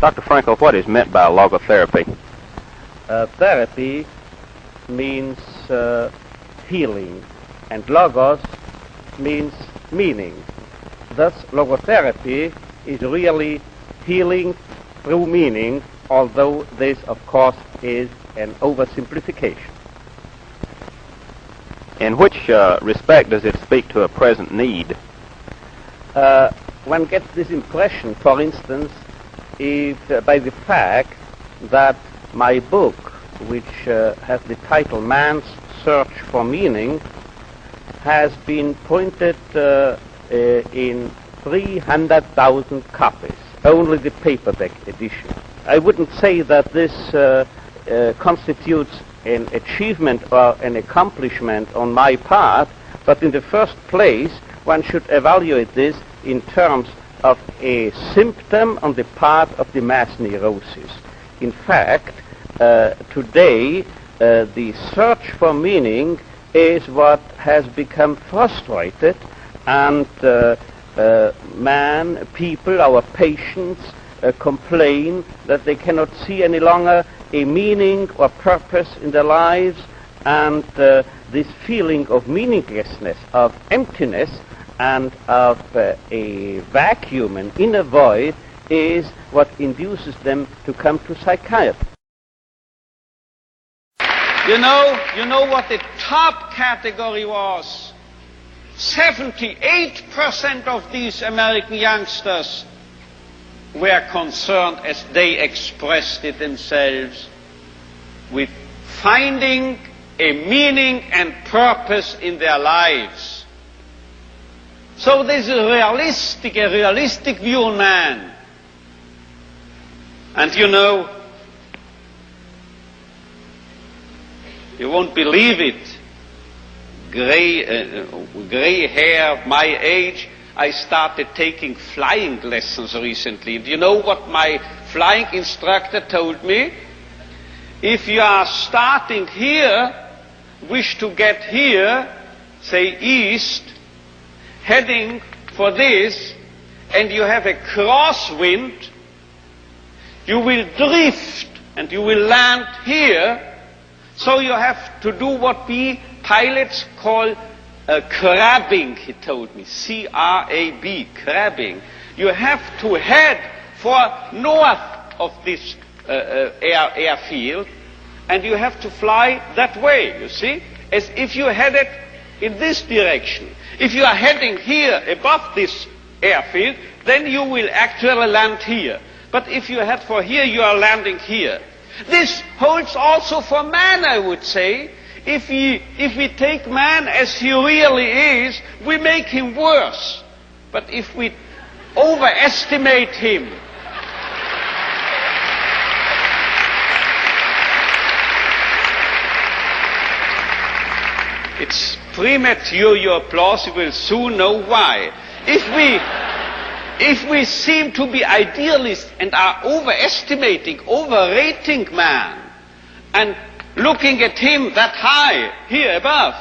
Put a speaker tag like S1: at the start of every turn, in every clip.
S1: Dr. Frankl, what is meant by logotherapy?
S2: Therapy means healing, and logos means meaning. Thus, logotherapy is really healing through meaning, although this, of course, is an oversimplification.
S1: In which respect does it speak to a present need?
S2: One gets this impression, for instance, by the fact that my book, which has the title Man's Search for Meaning, has been printed in 300,000 copies, only the paperback edition. I wouldn't say that this constitutes an achievement or an accomplishment on my part, but in the first place, one should evaluate this in terms of a symptom on the part of the mass neurosis. In fact, today, the search for meaning is what has become frustrated, and people, our patients, complain that they cannot see any longer a meaning or purpose in their lives, and this feeling of meaninglessness, of emptiness, and of a vacuum, an inner void, is what induces them to come to psychiatry.
S3: You know what the top category was? 78% of these American youngsters were concerned, as they expressed it themselves, with finding a meaning and purpose in their lives. So this is a realistic view on man. And you know, you won't believe it, gray hair, my age, I started taking flying lessons recently. Do you know what my flying instructor told me? If you are starting here, wish to get here, say east, heading for this, and you have a crosswind, you will drift and you will land here. So you have to do what we pilots call crabbing, he told me, C-R-A-B, crabbing. You have to head for north of this airfield, and you have to fly that way, you see, as if you headed in this direction. If you are heading here above this airfield, then you will actually land here. But if you head for here, you are landing here. This holds also for man, I would say. If we take man as he really is, we make him worse. But if we overestimate him, it's premature, your applause, you will soon know why. If we seem to be idealists and are overestimating, overrating man, and looking at him that high, here above,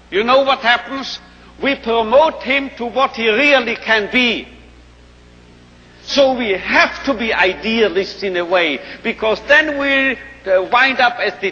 S3: you know what happens? We promote him to what he really can be. So we have to be idealists in a way, because then we'll wind up as the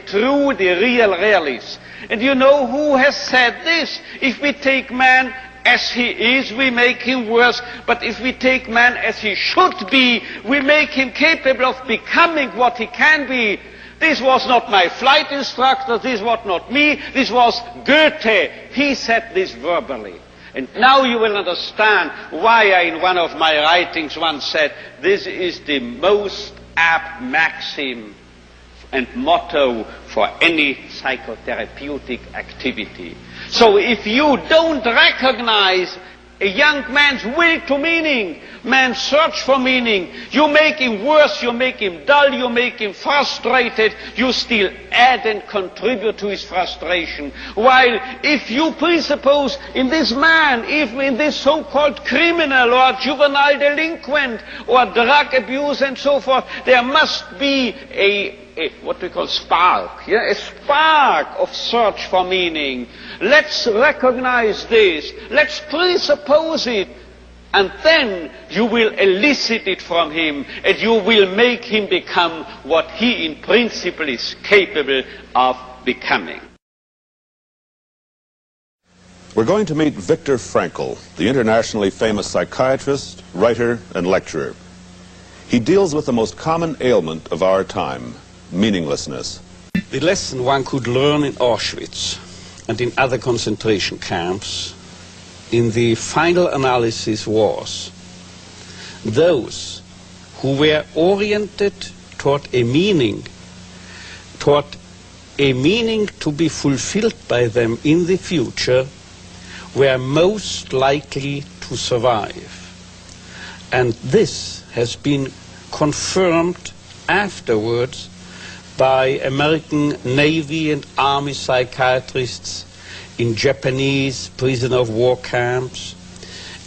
S3: real realists. And you know who has said this? If we take man as he is, we make him worse. But if we take man as he should be, we make him capable of becoming what he can be. This was not my flight instructor, this was not me, this was Goethe. He said this verbally. And now you will understand why I, in one of my writings, once said, this is the most apt maxim and motto for any psychotherapeutic activity. So if you don't recognize a young man's will to meaning, man's search for meaning, you make him worse, you make him dull, you make him frustrated, you still add and contribute to his frustration. While if you presuppose in this man, even in this so-called criminal or juvenile delinquent or drug abuse and so forth, there must be a what we call spark, a spark of search for meaning. Let's recognize this. Let's presuppose it. And then you will elicit it from him, and you will make him become what he in principle is capable of becoming.
S4: We're going to meet Viktor Frankl, the internationally famous psychiatrist, writer, and lecturer. He deals with the most common ailment of our time, meaninglessness.
S3: The lesson one could learn in Auschwitz and in other concentration camps in the final analysis was those who were oriented toward a meaning to be fulfilled by them in the future were most likely to survive. And this has been confirmed afterwards by American Navy and Army psychiatrists in Japanese prisoner of war camps,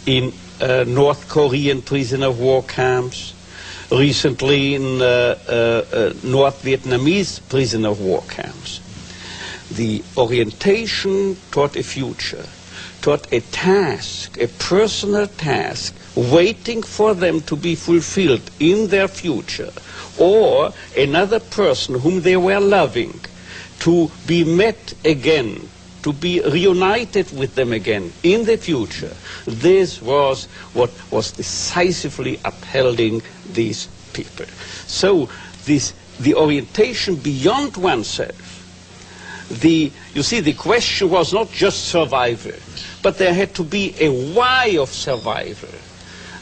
S3: in North Korean prisoner of war camps, recently in North Vietnamese prisoner of war camps. The orientation toward a future, toward a task, a personal task, waiting for them to be fulfilled in their future, or another person whom they were loving to be met again, to be reunited with them again in the future. This was what was decisively upholding these people. So the orientation beyond oneself, you see, the question was not just survival, but there had to be a why of survival.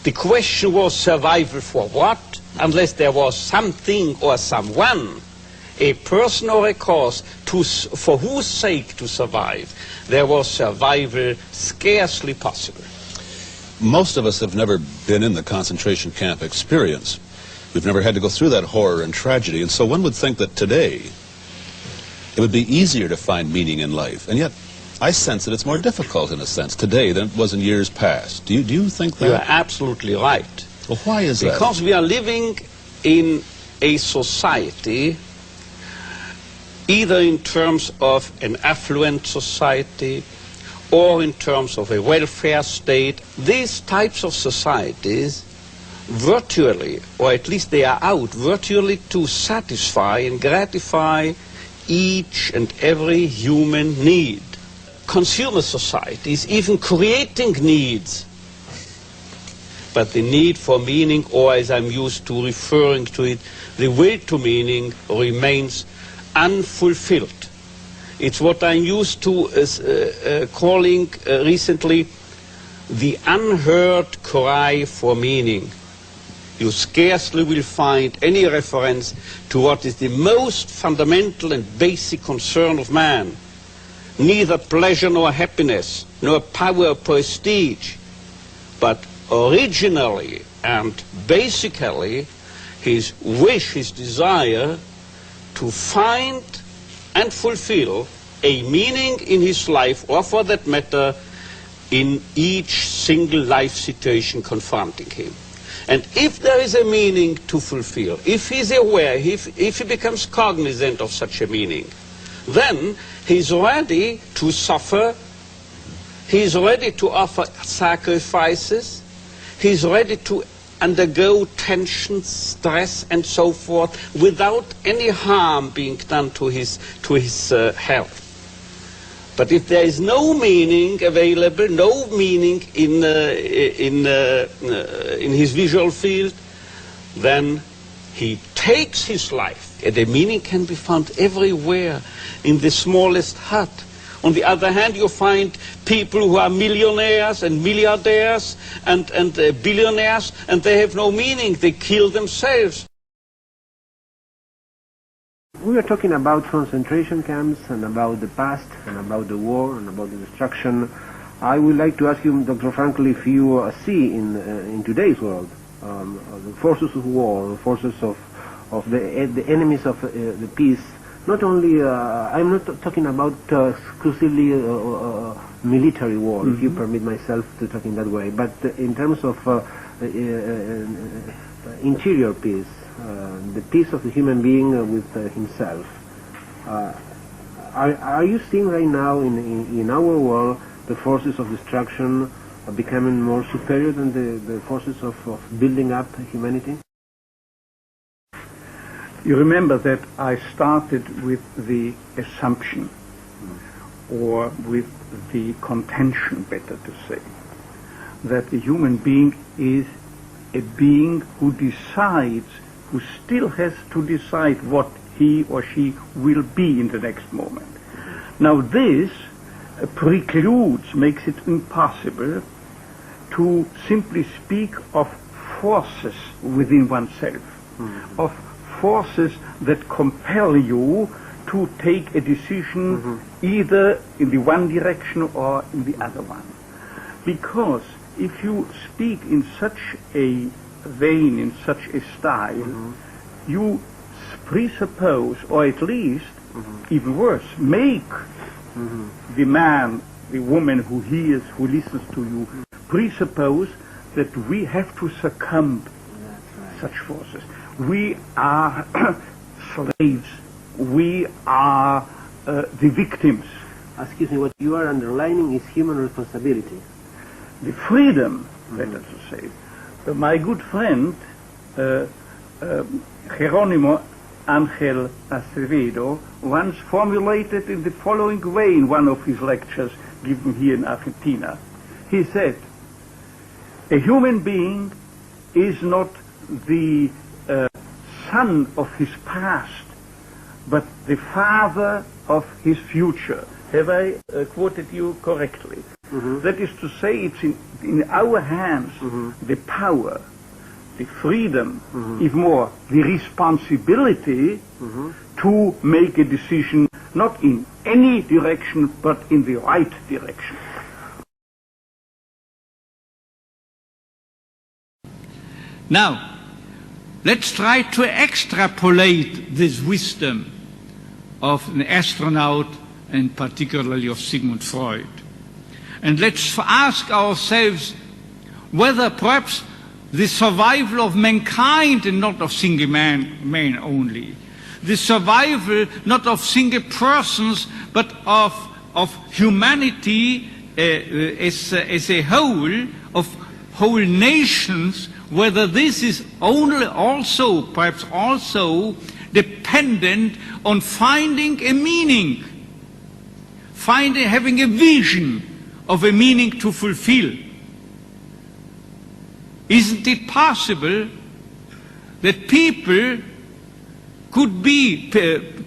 S3: The question was survival for what? Unless there was something or someone, a person or a cause, for whose sake to survive, there was survival scarcely possible.
S4: Most of us have never been in the concentration camp experience. We've never had to go through that horror and tragedy, and so one would think that today it would be easier to find meaning in life. And yet, I sense that it's more difficult in a sense today than it was in years past. Do you think that?
S3: You are absolutely right.
S4: Well, why is that?
S3: Because we are living in a society, either in terms of an affluent society or in terms of a welfare state. These types of societies virtually, or at least they are out, virtually to satisfy and gratify each and every human need. Consumer societies even creating needs, but the need for meaning, or as I'm used to referring to it, the will to meaning remains unfulfilled. It's what I'm used to calling recently the unheard cry for meaning. You scarcely will find any reference to what is the most fundamental and basic concern of man. Neither pleasure nor happiness, nor power or prestige, but originally and basically his wish, his desire to find and fulfill a meaning in his life, or for that matter, in each single life situation confronting him. And if there is a meaning to fulfill, if he's aware, if he becomes cognizant of such a meaning, then he's ready to suffer, he's ready to offer sacrifices, he's ready to undergo tension, stress, and so forth, without any harm being done to his health. But if there is no meaning available, no meaning in his visual field, then he takes his life. And the meaning can be found everywhere, in the smallest hut. On the other hand, you find people who are millionaires and milliardaires and billionaires, and they have no meaning. They kill themselves.
S5: We are talking about concentration camps and about the past and about the war and about the destruction. I would like to ask you, Dr. Frankl, if you see in today's world the forces of war, the forces of the enemies of the peace. Not only, I'm not talking about exclusively military war, if you permit myself to talk in that way, but in terms of interior peace, the peace of the human being with himself. Are you seeing right now in our world the forces of destruction becoming more superior than the forces of building up humanity?
S6: You remember that I started with the assumption, or with the contention, better to say, that the human being is a being who decides, who still has to decide what he or she will be in the next moment. Now this precludes, makes it impossible to simply speak of forces within oneself, of forces that compel you to take a decision either in the one direction or in the other one. Because if you speak in such a vein, in such a style, you presuppose, or at least, even worse, make the man, the woman who hears, who listens to you, presuppose that we have to succumb such forces. We are slaves. We are the victims.
S5: Excuse me, what you are underlining is human responsibility.
S6: The freedom, better to say. My good friend, Jerónimo Ángel Acevedo, once formulated in the following way in one of his lectures given here in Argentina. He said, a human being is not the son of his past, but the father of his future. Have I quoted you correctly? That is to say, it's in our hands the power, the freedom, even more, the responsibility to make a decision not in any direction, but in the right direction.
S3: Now, let's try to extrapolate this wisdom of an astronaut, and particularly of Sigmund Freud. And let's ask ourselves whether perhaps the survival of mankind, and not of single man only, the survival not of single persons, but of humanity as a whole, of whole nations, whether this is only also, perhaps also, dependent on finding a meaning, having a vision of a meaning to fulfill. Isn't it possible that people could be,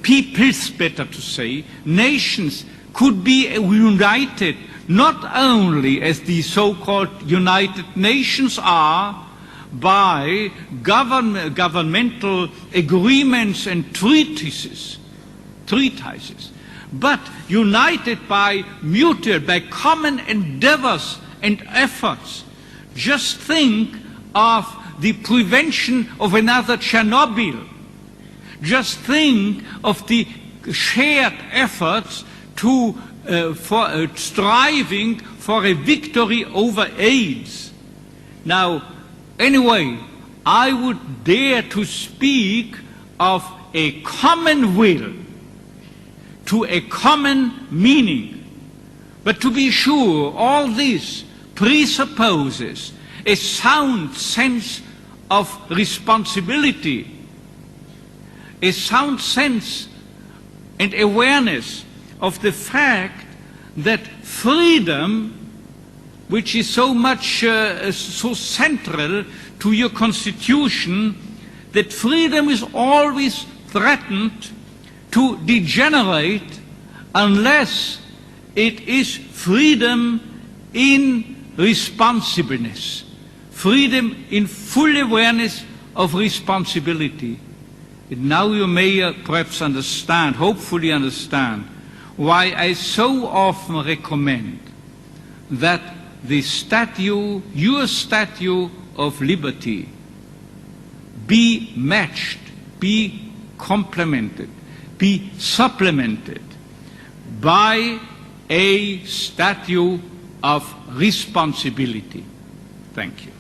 S3: peoples, better to say, nations could be united not only as the so-called United Nations are by governmental agreements and treatises, but united by mutual, by common endeavors and efforts. Just think of the prevention of another Chernobyl. Just think of the shared efforts to striving for a victory over AIDS. Now, anyway, I would dare to speak of a common will to a common meaning. But to be sure, all this presupposes a sound sense of responsibility, a sound sense and awareness of the fact that freedom, which is so much so central to your constitution, that freedom is always threatened to degenerate unless it is freedom in responsibleness, freedom in full awareness of responsibility. And now you may perhaps understand, hopefully understand, why I so often recommend that the statue, your statue of liberty, be matched, be complemented, be supplemented by a statue of responsibility. Thank you.